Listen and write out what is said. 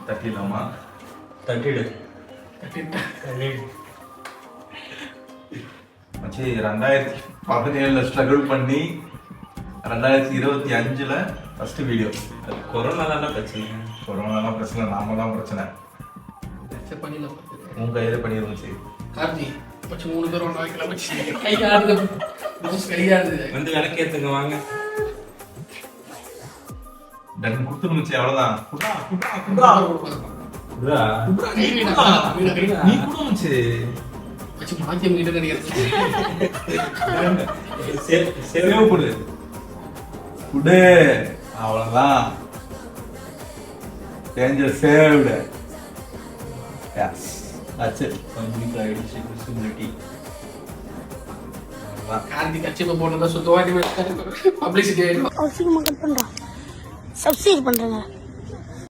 தட்டிடலாமா தட்டிடு மச்சி 2017 ஸ்ட்ரகிள் பண்ணி 2025 first video. Corona தான் பிரச்சனை. கொரோனாலாம் பிரச்சனை, நாம தான் பிரச்சனை. உங்க கையில பண்ணிருந்துச்சு கார்த்தி பச்சை 3 பேர் ஒண்ணா வைக்கலாம். பச்சை கை ஆடுது, மவுஸ் கை ஆடுது. வந்து விளக்கேத்துங்க வாங்க. டன் குடுத்துருந்துச்சு, அவ்வளவுதான். நீ குடுந்துச்சு பச்சை மாத்தியம் கிட்ட நினைக்கிறேன். சேவ் கொடு குடு, அவ்வளவுதான். Danger saved. Yes that's it. Complete ஆயிடுச்சு விசிபிலிட்டி. கார்த்தி கச்சிப்ப போனதா சுத்தவாட்டி பப்ளிசிட்டி ஆயிடும். அவசியமா கட் பண்றா. சப்ஸ்கிரைப் பண்றேங்க.